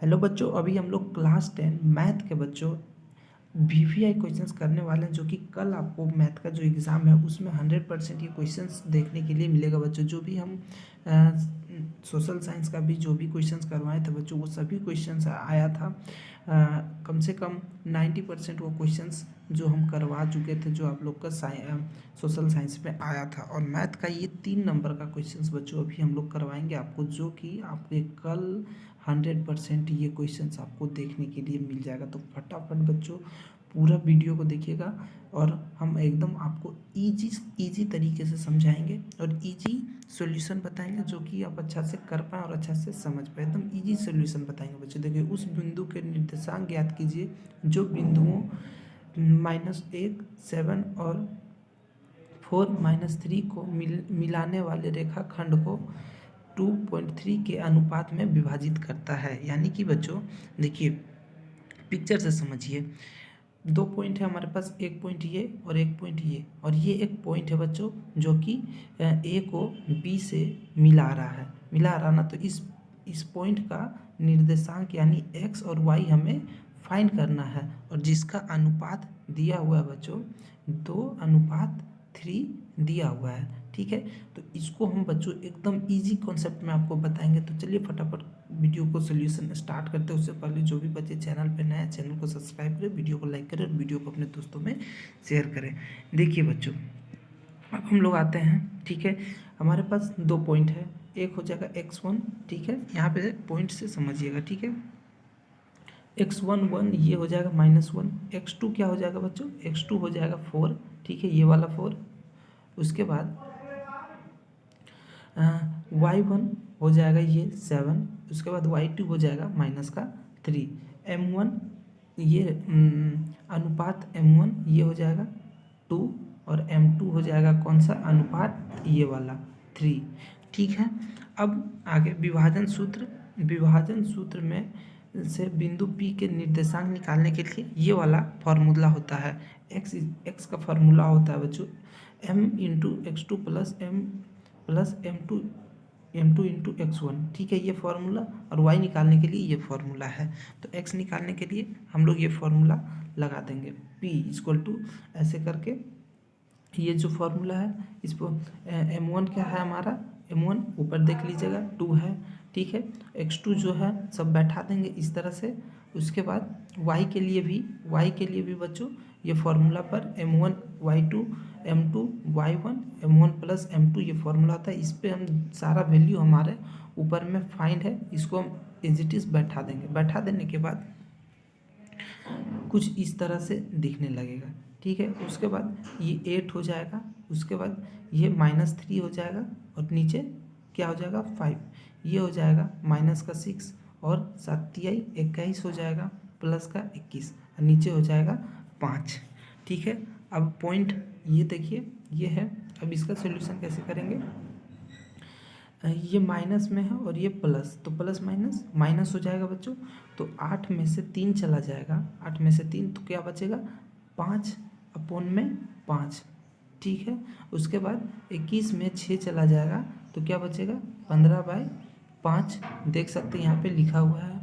Hello बच्चों, अभी हम लोग क्लास 10 मैथ के बच्चों वीवीआई क्वेश्चंस करने वाले हैं, जो कि कल आपको मैथ का जो एग्ज़ाम है उसमें 100% ये क्वेश्चंस देखने के लिए मिलेगा बच्चों। जो भी हम सोशल साइंस का भी जो भी क्वेश्चंस करवाए थे बच्चों, वो सभी क्वेश्चंस आया था। कम से कम 90% वो क्वेश्चंस जो हम करवा चुके थे, जो आप लोग का सोशल साइंस में आया था। और मैथ का ये 3 नंबर का क्वेश्चंस बच्चों अभी हम लोग करवाएंगे आपको, जो कि आपके कल 100% ये क्वेश्चंस आपको देखने के लिए मिल जाएगा। तो फटाफट बच्चों पूरा वीडियो को देखिएगा और हम एकदम आपको इजी तरीके से समझाएंगे और इजी सॉल्यूशन बताएंगे, जो कि आप अच्छा से कर पाएँ और अच्छा से समझ पाए। एकदम इजी सॉल्यूशन बताएंगे बच्चों। देखिए, उस बिंदु के निर्देशांक ज्ञात कीजिए जो बिंदुओं -1, 7 और 4, -3 को मिलाने वाले रेखाखंड को 2.3 के अनुपात में विभाजित करता है। यानी कि बच्चों देखिए, पिक्चर से समझिए। 2 पॉइंट है हमारे पास, एक पॉइंट ये और एक पॉइंट ये, और ये एक पॉइंट है बच्चों जो कि ए को बी से मिला रहा ना। तो इस पॉइंट का निर्देशांक यानी एक्स और वाई हमें फाइंड करना है, और जिसका अनुपात दिया हुआ है बच्चों 2:3 दिया हुआ है। ठीक है, तो इसको हम बच्चों एकदम इजी कॉन्सेप्ट में आपको बताएंगे। तो चलिए फटाफट वीडियो को सोल्यूशन स्टार्ट करते हैं। उससे पहले जो भी बच्चे चैनल पे नए हैं, चैनल को सब्सक्राइब करें, वीडियो को लाइक करें और वीडियो को अपने दोस्तों में शेयर करें। देखिए बच्चों, अब हम लोग आते हैं। ठीक है, हमारे पास 2 पॉइंट है। एक हो जाएगा x1, ठीक है, यहाँ पे पॉइंट से समझिएगा। ठीक है, x1 1, ये हो जाएगा -1। x2 क्या हो जाएगा बच्चों, x2 हो जाएगा 4। ठीक है, ये वाला 4। उसके बाद y1 हो जाएगा ये 7। उसके बाद y2 हो जाएगा -3। m1 ये अनुपात m1 ये हो जाएगा 2, और m2 हो जाएगा कौन सा अनुपात, ये वाला 3। ठीक है, अब आगे विभाजन सूत्र में से बिंदु P के निर्देशांक निकालने के लिए ये वाला फॉर्मूला होता है। x का फॉर्मूला होता है बच्चों m into x2 plus m2 into x1। ठीक है, ये फार्मूला, और y निकालने के लिए ये फार्मूला है। तो x निकालने के लिए हम लोग ये फार्मूला लगा देंगे, p इक्वल टू ऐसे करके। ये जो फार्मूला है, इसको m1 क्या है हमारा, m1 ऊपर देख लीजिएगा 2 है। ठीक है, x2 जो है सब बैठा देंगे इस तरह से। उसके बाद y के लिए भी बच्चों ये फार्मूला पर m1 y2 m2 y1 m1 plus m2 ये फार्मूला आता है। इस पर हम सारा वैल्यू हमारे ऊपर में फाइंड है, इसको हम एज इट इज बैठा देंगे। बैठा देने के बाद कुछ इस तरह से दिखने लगेगा। ठीक है, उसके बाद ये 8 हो जाएगा। उसके बाद ये -3 हो जाएगा, और नीचे क्या हो जाएगा 5। ये हो जाएगा -6, और 7×3 21 हो जाएगा, प्लस का 21, और नीचे हो जाएगा 5। ठीक है, अब पॉइंट ये देखिए, ये है। अब इसका सोल्यूशन कैसे करेंगे, ये माइनस में है और ये प्लस, तो प्लस माइनस माइनस हो जाएगा बच्चों। तो 8 में से 3 चला जाएगा, 8 में से 3 तो क्या बचेगा 5/5। ठीक है, उसके बाद 21 में 6 चला जाएगा, तो क्या बचेगा 15/5। देख सकते हैं यहाँ पे लिखा हुआ है।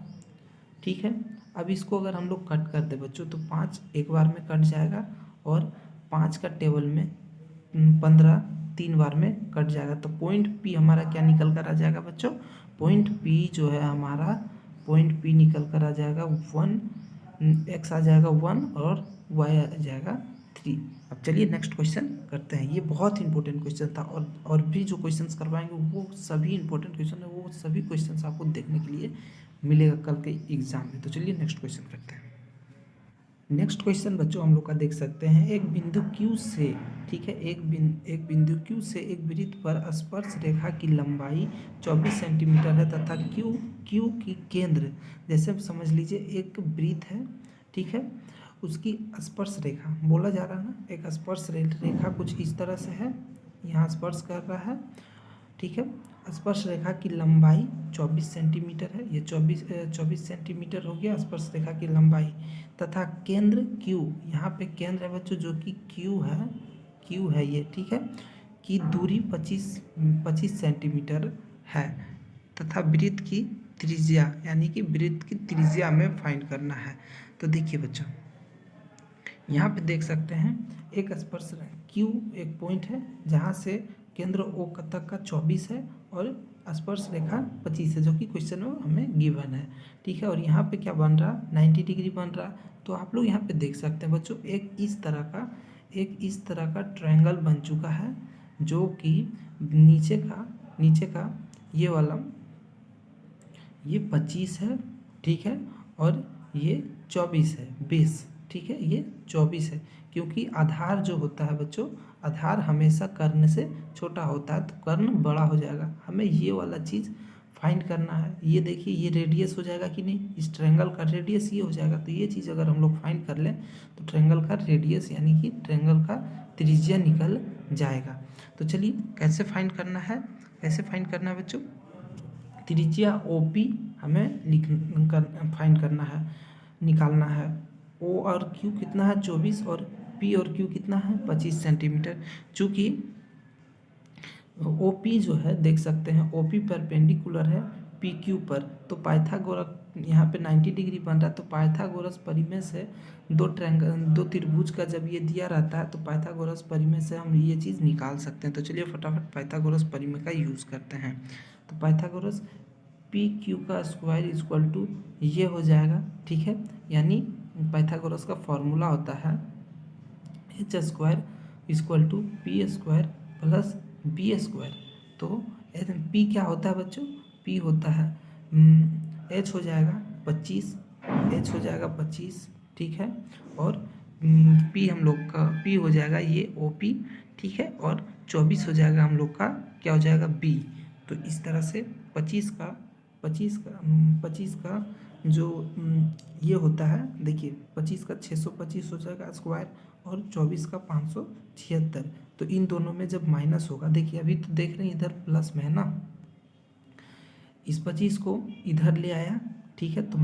ठीक है, अब इसको अगर हम लोग कट कर दे बच्चों, तो 5 एक बार में कट जाएगा, और 5 का टेबल में 15 3 बार में कट जाएगा। तो पॉइंट पी हमारा क्या निकल कर आ जाएगा बच्चों, पॉइंट पी जो है हमारा, पॉइंट पी निकल कर आ जाएगा 1, x आ जाएगा 1 और y आ जाएगा 3। अब चलिए नेक्स्ट क्वेश्चन करते हैं। ये बहुत इंपॉर्टेंट क्वेश्चन था, और भी जो क्वेश्चंस करवाएंगे वो सभी इंपॉर्टेंट क्वेश्चन है। वो सभी क्वेश्चंस आपको देखने के लिए मिलेगा कल के एग्जाम में। तो चलिए नेक्स्ट क्वेश्चन करते हैं। नेक्स्ट क्वेश्चन बच्चों हम लोग का देख सकते हैं, एक बिंदु Q से, ठीक है, एक बिंदु Q से एक वृत्त पर स्पर्श रेखा की लंबाई 24 सेंटीमीटर है, तथा Q की केंद्र, जैसे समझ लीजिए एक वृत्त है। ठीक है, उसकी स्पर्श रेखा बोला जा रहा है ना, एक स्पर्श रेखा कुछ इस तरह से है, यहाँ स्पर्श कर रहा है। ठीक है, स्पर्श रेखा की लंबाई 24 सेंटीमीटर है। ये 24 सेंटीमीटर हो गया स्पर्श रेखा की लंबाई, तथा केंद्र Q, यहाँ पे केंद्र है बच्चों जो कि Q है ये। ठीक है, की दूरी 25 सेंटीमीटर है, तथा वृत्त की त्रिज्या यानी कि वृत्त की त्रिज्या हमें फाइंड करना है। तो देखिए बच्चों, यहाँ पे देख सकते हैं एक स्पर्श क्यू एक पॉइंट है जहाँ से केंद्र ओ तक का 24 है और स्पर्श रेखा 25 है, जो कि क्वेश्चन में हमें गिवन है। ठीक है, और यहाँ पे क्या बन रहा, 90 डिग्री बन रहा। तो आप लोग यहाँ पे देख सकते हैं बच्चों, एक इस तरह का ट्रायंगल बन चुका है, जो कि नीचे का ये वाला ये 25 है, ठीक है, और ये 24 है, बेस, ठीक है, ये 24 है, क्योंकि आधार जो होता है बच्चों, आधार हमेशा कर्ण से छोटा होता है, तो कर्ण बड़ा हो जाएगा। हमें ये वाला चीज़ फाइंड करना है। ये देखिए, ये रेडियस हो जाएगा कि नहीं, इस ट्रायंगल का रेडियस ये हो जाएगा। तो ये चीज़ अगर हम लोग फाइंड कर लें तो ट्रायंगल का रेडियस यानी कि ट्रायंगल का त्रिज्या निकल जाएगा। तो चलिए कैसे फाइंड करना है, बच्चों, त्रिज्या OP हमें फाइंड करना है, निकालना है। O और Q कितना है 24 और P और Q कितना है 25 सेंटीमीटर। चूँकि OP जो है देख सकते हैं OP परपेंडिकुलर है PQ पर, तो पाइथागोरस यहाँ पे 90 डिग्री बन रहा है। तो पाइथागोरस परिमेय से दो त्रिभुज का जब ये दिया रहता है तो पाइथागोरस परिमेय से हम ये चीज़ निकाल सकते हैं। तो चलिए फटाफट पाइथागोरस परिमेय का यूज़ करते हैं। तो पाइथागोरस PQ का स्क्वायर इक्वल टू ये हो जाएगा, ठीक है, यानी पाइथागोरस का फॉर्मूला होता है H square equal to P square plus B square. तो P क्या होता है बच्चों, P होता है H हो जाएगा 25, ठीक है, और P हम लोग का P हो जाएगा ये OP, ठीक है, और 24 हो जाएगा हम लोग का क्या हो जाएगा B। तो इस तरह से 25 का जो ये होता है, देखिए 25 का 625 हो जाएगा स्क्वायर और 24 का 576। तो इन दोनों में जब माइनस होगा, देखिए अभी तो देख रहे हैं इधर प्लस में है ना, इस 25 को इधर ले आया, ठीक है, तो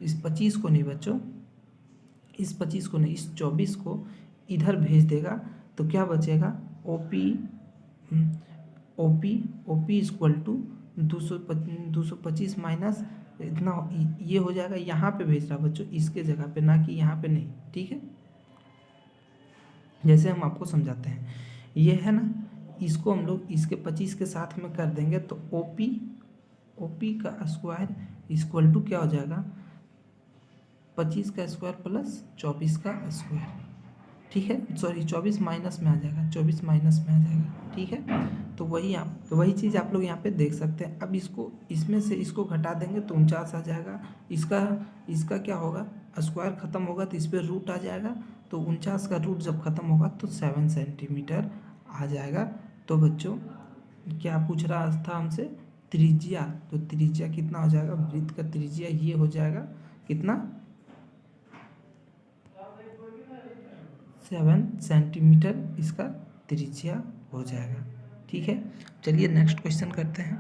इस 25 को नहीं बच्चों, इस 25 को नहीं, इस 24 को इधर भेज देगा तो क्या बचेगा, OP इक्वल टू 225 माइनस इतना ये हो जाएगा। यहाँ पे भेज रहा बच्चों, इसके जगह पे, ना कि यहाँ पे नहीं, ठीक है। जैसे हम आपको समझाते हैं, ये है ना, इसको हम लोग इसके 25 के साथ में कर देंगे तो OP का स्क्वायर इक्वल टू क्या हो जाएगा, 25 का स्क्वायर प्लस 24 का स्क्वायर, ठीक है, 24 माइनस में आ जाएगा, 24 माइनस में आ जाएगा, ठीक है। तो वही चीज़ आप लोग यहाँ पे देख सकते हैं। अब इसमें से इसको घटा देंगे तो 49 आ जाएगा। इसका क्या होगा, स्क्वायर खत्म होगा तो इस पर रूट आ जाएगा, तो 49 का रूट जब खत्म होगा तो 7 सेंटीमीटर आ जाएगा। तो बच्चों क्या पूछ रहा था हमसे, त्रिज्या, तो त्रिज्या कितना हो जाएगा, वृत्त का त्रिज्या ये हो जाएगा कितना, 7 सेंटीमीटर इसका त्रिज्या हो जाएगा, ठीक है। चलिए नेक्स्ट क्वेश्चन करते हैं।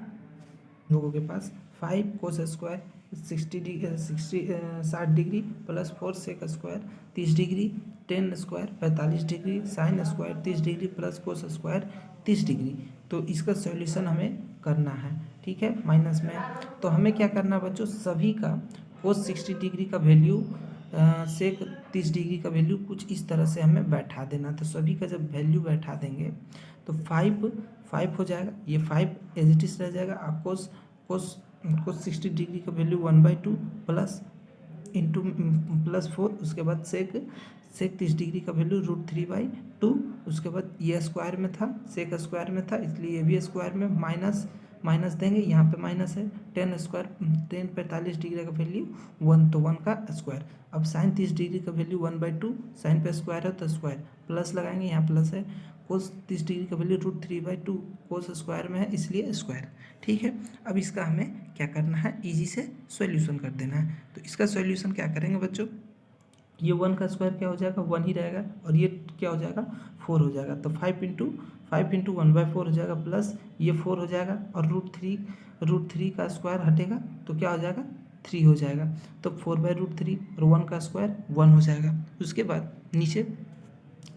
लोगों के पास 5 cos square 60 degree plus 4 sec square 30 degree 10 square 45 degree sine square 30 degree plus cos square 30 degree. तो इसका सॉल्यूशन हमें करना है, ठीक है, माइनस में। तो हमें क्या करना है बच्चों, सभी का कोस 60 डिग्री का वैल्यू सेक 30 डिग्री का वैल्यू कुछ इस तरह से हमें बैठा देना। तो सभी का जब वैल्यू बैठा देंगे तो 5 हो जाएगा, ये 5 एज इट इज रह जाएगा। आप कोस 60 डिग्री का वैल्यू 1/2 प्लस इंटू प्लस 4, उसके बाद सेक 30 डिग्री का वैल्यू √3/2, उसके बाद ये स्क्वायर में था, सेक स्क्वायर में था, इसलिए ये भी स्क्वायर में माइनस देंगे, यहाँ पे माइनस है। 10 45 डिग्री का वैल्यू 1, तो 1 का स्क्वायर। अब साइन 30 डिग्री का वैल्यू 1/2, साइन पे स्क्वायर है तो स्क्वायर, प्लस लगाएंगे, यहाँ प्लस है। कोस 30 डिग्री का वैल्यू √3/2, कोस स्क्वायर में है इसलिए स्क्वायर, ठीक है। अब इसका हमें क्या करना है, इजी से सॉल्यूशन कर देना है। तो इसका सॉल्यूशन क्या करेंगे बच्चों, ये 1 का स्क्वायर क्या हो जाएगा, 1 ही रहेगा, और ये क्या हो जाएगा 4 हो जाएगा। तो 5 इंटू 1/4 हो जाएगा, प्लस ये 4 हो जाएगा, और √3 का स्क्वायर हटेगा तो क्या हो जाएगा 3 हो जाएगा। तो 4/√3 और 1 का स्क्वायर 1 हो जाएगा। उसके बाद नीचे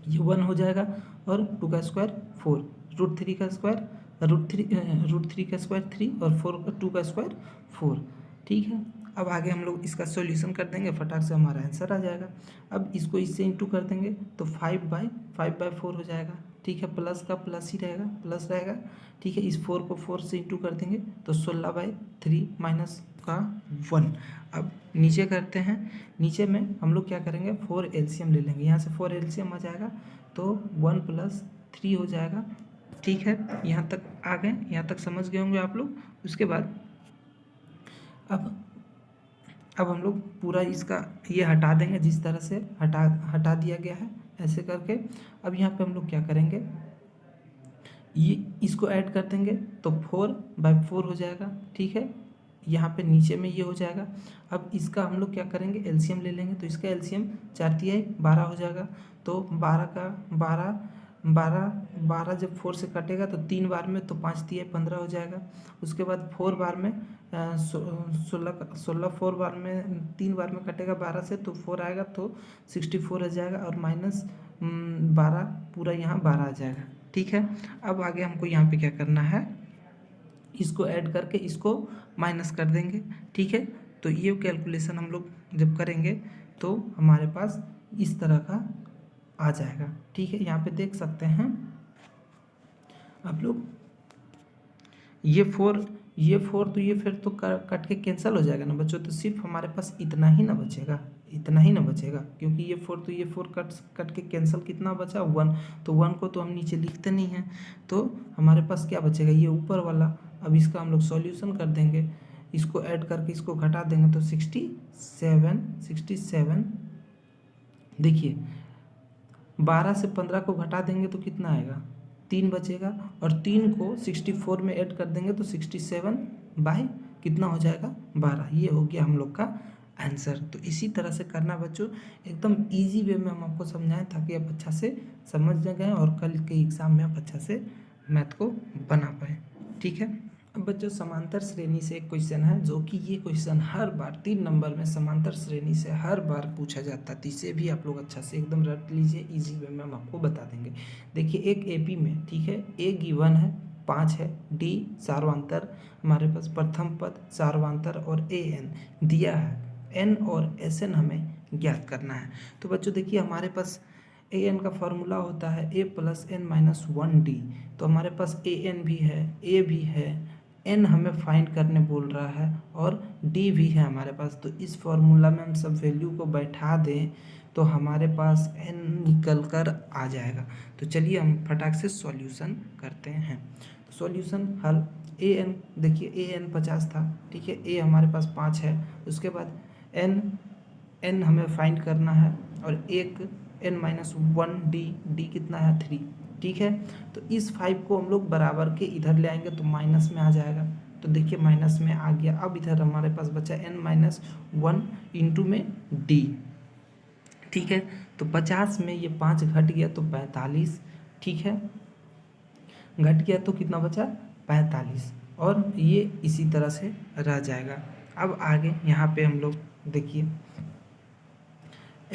ये 1 हो जाएगा और 2 का स्क्वायर 4, √3 का स्क्वायर रूट थ्री का स्क्वायर 3 और 2 का स्क्वायर 4। ठीक है, अब आगे हम लोग इसका सॉल्यूशन कर देंगे, फटाक से हमारा आंसर आ जाएगा। अब इसको इससे इंटू कर देंगे तो 5/4 हो जाएगा। ठीक है, प्लस का प्लस ही रहेगा, प्लस रहेगा। ठीक है, इस 4 को 4 से इंटू कर देंगे तो 16/3 माइनस का 1। अब नीचे करते हैं, नीचे में हम लोग क्या करेंगे, 4 एलसीएम ले लेंगे। यहाँ से 4 एलसीएम आ जाएगा तो 1 + 3 हो जाएगा। ठीक है, यहाँ तक आ गए, यहाँ तक समझ गए होंगे आप लोग। उसके बाद अब हम लोग पूरा इसका ये हटा देंगे, जिस तरह से हटा दिया गया है ऐसे करके। अब यहाँ पे हम लोग क्या करेंगे, ये इसको ऐड कर देंगे तो 4/4 हो जाएगा। ठीक है, यहाँ पे नीचे में ये हो जाएगा। अब इसका हम लोग क्या करेंगे, एलसीएम ले लेंगे। तो इसका एलसीएम 4×3 = 12 हो जाएगा। तो 12 जब 4 से कटेगा तो 3 बार में, तो 5×3 = 15 हो जाएगा। उसके बाद 4 बार में 16 4 बार में 3 बार में कटेगा 12 से, तो 4 आएगा तो 64 हो जाएगा। और -12 पूरा यहाँ 12 आ जाएगा। ठीक है, अब आगे हमको यहाँ पे क्या करना है, इसको ऐड करके इसको माइनस कर देंगे। ठीक है, तो ये कैलकुलेशन हम लोग जब करेंगे तो हमारे पास इस तरह का आ जाएगा। ठीक है, यहाँ पे देख सकते हैं आप लोग, ये 4 तो ये फिर तो कट के कैंसिल हो जाएगा ना बच्चों। तो सिर्फ हमारे पास इतना ही ना बचेगा, क्योंकि ये 4 तो ये 4 कट के कैंसिल कितना बचा, 1। तो 1 को तो हम नीचे लिखते नहीं हैं, तो हमारे पास क्या बचेगा, ये ऊपर वाला। अब इसका हम लोग सॉल्यूशन कर देंगे, इसको ऐड करके इसको घटा देंगे तो 67। देखिए 12 से 15 को घटा देंगे तो कितना आएगा, 3 बचेगा। और 3 को 64 में ऐड कर देंगे तो 67 कितना हो जाएगा, 12। ये हो गया हम लोग का आंसर। तो इसी तरह से करना बच्चों, एकदम इजी वे में हम आपको समझाएं ताकि आप अच्छा से समझ जाएं और कल के एग्ज़ाम में आप अच्छा से मैथ को बना पाएँ। ठीक है, अब बच्चों समांतर श्रेणी से एक क्वेश्चन है, जो कि ये क्वेश्चन हर बार 3 नंबर में समांतर श्रेणी से हर बार पूछा जाता है। तो इसे भी आप लोग अच्छा से एकदम रट लीजिए, इजी वे में हम आपको बता देंगे। देखिए एक एपी में, ठीक है, ए गिवन है 5 है, डी सार्वंतर, हमारे पास प्रथम पद सार्वंतर और ए एन दिया है, एन और एस एन हमें ज्ञात करना है। तो बच्चों देखिए हमारे पास ए एन का फॉर्मूला होता है a + n - 1d। तो हमारे पास ए एन भी है, ए भी है, एन हमें फाइंड करने बोल रहा है और डी भी है हमारे पास। तो इस फॉर्मूला में हम सब वैल्यू को बैठा दें तो हमारे पास एन निकल कर आ जाएगा। तो चलिए हम फटाक से सॉल्यूशन करते हैं। तो सॉल्यूशन हल, ए एन देखिए ए एन 50 था। ठीक है, ए हमारे पास 5 है। उसके बाद एन हमें फाइंड करना है और एक n - 1d, डी कितना है 3। ठीक है, तो इस 5 को हम लोग बराबर के इधर ले आएंगे तो माइनस में आ जाएगा। तो देखिए माइनस में आ गया। अब इधर हमारे पास बचा n - 1 इंटू में d। ठीक है, तो 50 में ये 5 घट गया तो 45। ठीक है, घट गया तो कितना बचा, 45। और ये इसी तरह से रह जाएगा। अब आगे यहाँ पे हम लोग देखिए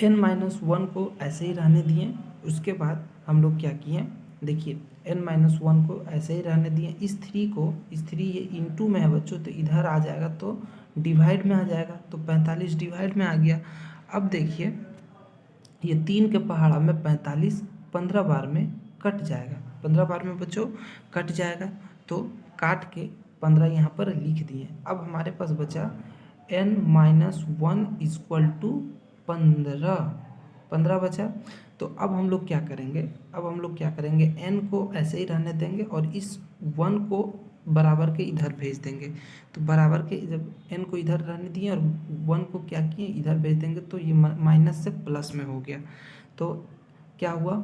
n - 1 को ऐसे ही रहने दिए। उसके बाद हम लोग क्या किए, देखिए n - 1 को ऐसे ही रहने दिए। इस 3 ये इंटू में है बच्चों, तो इधर आ जाएगा तो डिवाइड में आ जाएगा। तो 45 डिवाइड में आ गया। अब देखिए ये 3 के पहाड़ा में 45 15 बार में कट जाएगा, 15 बार में बच्चों कट जाएगा। तो काट के 15 यहाँ पर लिख दिए। अब हमारे पास बचा n - 1 = 15 बचा। तो अब हम लोग क्या करेंगे, n को ऐसे ही रहने देंगे और इस 1 को बराबर के इधर भेज देंगे। तो बराबर के जब n को इधर रहने दिए और 1 को क्या किए इधर भेज देंगे, तो ये माइनस से प्लस में हो गया। तो क्या हुआ,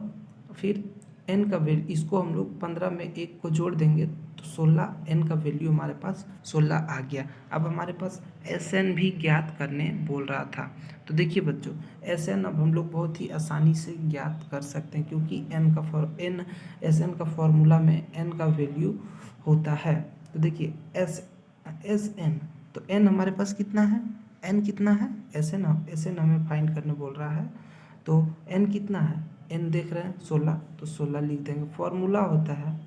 फिर n का वैल्यू, इसको हम लोग 15 में 1 को जोड़ देंगे तो 16, n का वैल्यू हमारे पास 16 आ गया। अब हमारे पास एस एन भी ज्ञात करने बोल रहा था। तो देखिए बच्चों एस एन अब हम लोग बहुत ही आसानी से ज्ञात कर सकते हैं, क्योंकि एस एन का फॉर्मूला में n का वैल्यू होता है। तो देखिए एस एन, तो n हमारे पास कितना है, n कितना है, एस एन हमें फाइंड करने बोल रहा है। तो n कितना है, n देख रहे हैं 16, तो 16 लिख देंगे। फॉर्मूला होता है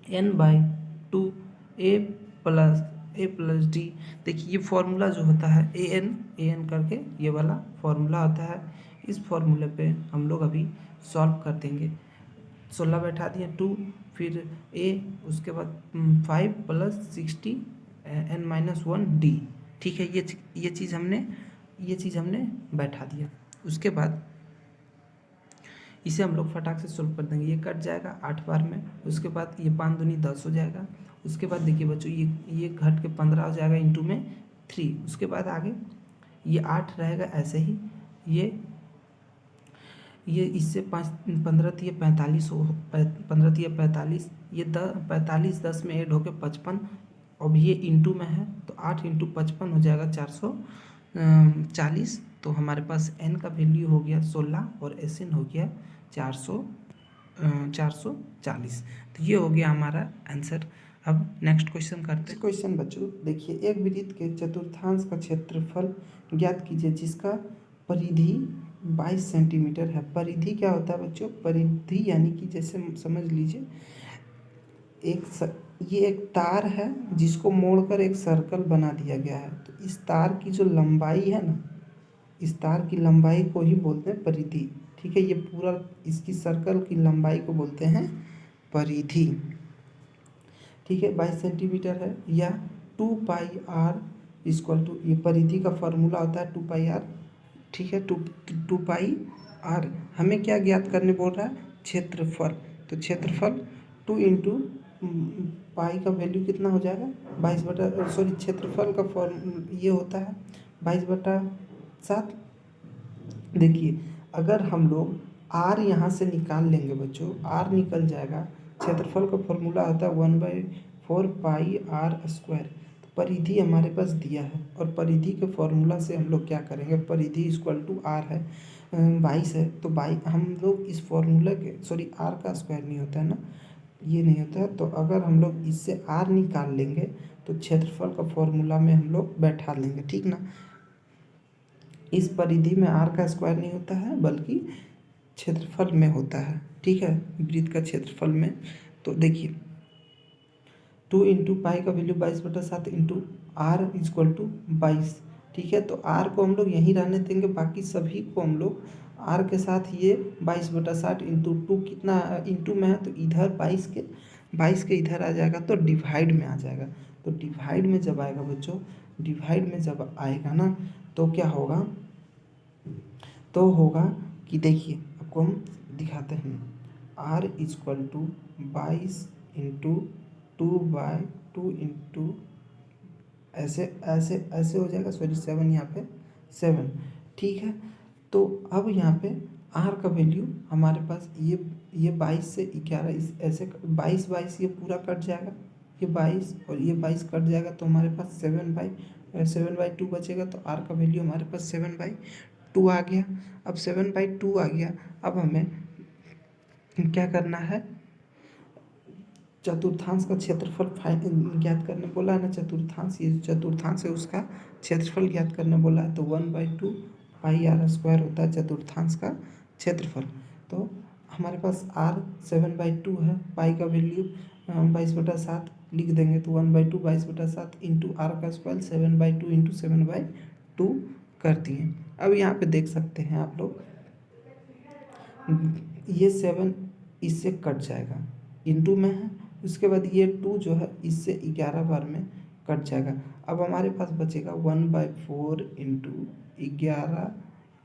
n/2 a प्लस डी। देखिए ये फॉर्मूला जो होता है ए एन करके ये वाला फॉर्मूला होता है। इस फॉर्मूले पे हम लोग अभी सॉल्व कर देंगे। 16 बैठा दिए 2, फिर ए, उसके बाद 5 + 60 n-1 d। ठीक है, ये चीज़ हमने बैठा दिया। उसके बाद इसे हम लोग फटाक से सोल्व कर देंगे। ये कट जाएगा 8 बार में। उसके बाद ये 5 दूनी 10 हो जाएगा। उसके बाद देखिए बच्चों ये घट के 15 हो जाएगा इंटू में 3। उसके बाद आगे ये 8 रहेगा ऐसे ही। ये इससे 5 15 तिये 45 हो 15 तिये 45। ये 45 10 में ऐड होके 55। अब ये इंटू में है तो 8 × 55 हो जाएगा 440। तो हमारे पास n का वैल्यू हो गया 16 और SN हो गया 440। तो ये हो गया हमारा आंसर। अब नेक्स्ट क्वेश्चन करते हैं। क्वेश्चन बच्चों देखिए, एक वृत्त के चतुर्थांश का क्षेत्रफल ज्ञात कीजिए जिसका परिधि 22 सेंटीमीटर है। परिधि क्या होता है बच्चों? परिधि यानी कि जैसे समझ लीजिए ये एक तार है जिसको मोड़कर एक सर्कल बना दिया गया है। तो इस तार की जो लंबाई है ना, इस तार की लंबाई को ही बोलते हैं परिधि। ठीक है, ये पूरा इसकी सर्कल की लंबाई को बोलते हैं परिधि। ठीक है, 22 सेंटीमीटर है या 2πr = ये परिधि का फॉर्मूला होता है 2πr। ठीक है, 2πr हमें क्या ज्ञात करने बोल रहा है? क्षेत्रफल। तो क्षेत्रफल 2 × पाई का वैल्यू कितना हो जाएगा? 22 क्षेत्रफल का फॉर्म ये होता है 22/7। देखिए अगर हम लोग r यहाँ से निकाल लेंगे बच्चों, r निकल जाएगा। क्षेत्रफल का फॉर्मूला होता है 1/4πr²। तो परिधि हमारे पास दिया है और परिधि के फॉर्मूला से हम लोग क्या करेंगे? परिधि = r है 22 है तो हम लोग इस फॉर्मूला के r का स्क्वायर नहीं होता है ना, ये नहीं होता है। तो अगर हम लोग इससे r निकाल लेंगे तो क्षेत्रफल का फॉर्मूला में हम लोग बैठा लेंगे। ठीक ना, इस परिधि में r का स्क्वायर नहीं होता है बल्कि क्षेत्रफल में होता है। ठीक है, वृत्त का क्षेत्रफल में। तो देखिए 2 × पाई का वैल्यू 22/7 × r = 22। ठीक है, तो r को हम लोग यहीं रहने देंगे, बाकी सभी को हम लोग r के साथ ये 22/7 × 2 कितना इंटू में है तो इधर 22 के इधर आ जाएगा तो डिवाइड में आ जाएगा। तो डिवाइड में जब आएगा बच्चों, डिवाइड में जब आएगा ना तो क्या होगा? तो होगा कि देखिए आपको हम दिखाते हैं r = 22 × 2/2 × ऐसे हो जाएगा। 7 यहाँ पे 7। ठीक है, तो अब यहाँ पे r का वैल्यू हमारे पास ये 22 से 11 ऐसे 22 ये पूरा कट जाएगा। ये 22 और ये 22 कट जाएगा तो हमारे पास 7/2 बचेगा। तो r का वैल्यू हमारे पास 7/2 आ गया। अब 7/2 आ गया, अब हमें क्या करना है? चतुर्थांश का क्षेत्रफल ज्ञात करने बोला है ना। चतुर्थांश, ये चतुर्थांश है उसका क्षेत्रफल ज्ञात करने बोला है। तो 1/2πr² होता है चतुर्थांश का क्षेत्रफल। तो हमारे पास r 7/2 है, पाई का वैल्यू 22/7 लिख देंगे तो 1/2 22/7 × r का स्क्वायर 7/2 × 7/2 कर दिए। अब यहाँ पे देख सकते हैं आप लोग ये 7 इससे कट जाएगा, इंटू में है। उसके बाद ये 2 जो है इससे 11 बार में कट जाएगा। अब हमारे पास बचेगा 1/4 × 11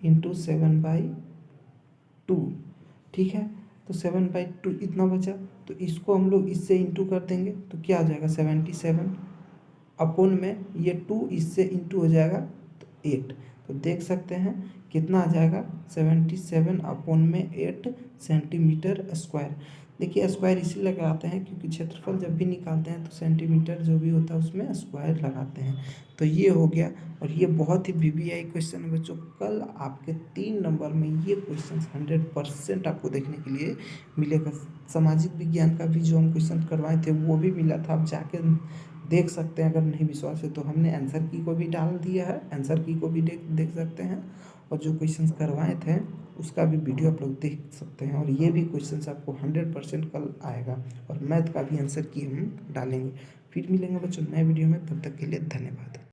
× 7/2। ठीक है, तो 7/2 इतना बचा। तो इसको हम लोग इससे इंटू कर देंगे तो क्या हो जाएगा? 77 अपॉन में ये 2 इससे इंटू हो जाएगा तो 8। तो देख सकते हैं कितना आ जाएगा? 77 अपॉन में 8 सेंटीमीटर स्क्वायर। देखिए स्क्वायर इसी लगाते हैं क्योंकि क्षेत्रफल जब भी निकालते हैं तो सेंटीमीटर जो भी होता है उसमें स्क्वायर लगाते हैं। तो ये हो गया और ये बहुत ही VVI क्वेश्चन है बच्चों। कल आपके 3 नंबर में ये क्वेश्चन 100% आपको देखने के लिए मिलेगा। सामाजिक विज्ञान का भी जो हम क्वेश्चन करवाए थे वो भी मिला था, आप जाके देख सकते हैं। अगर नहीं विश्वास है तो हमने आंसर की को भी डाल दिया है, आंसर की को भी देख देख सकते हैं, और जो क्वेश्चंस करवाए थे उसका भी वीडियो आप लोग देख सकते हैं। और ये भी क्वेश्चंस आपको 100% कल आएगा, और मैथ का भी आंसर की हम डालेंगे। फिर मिलेंगे बच्चों नए वीडियो में, तब तक के लिए धन्यवाद।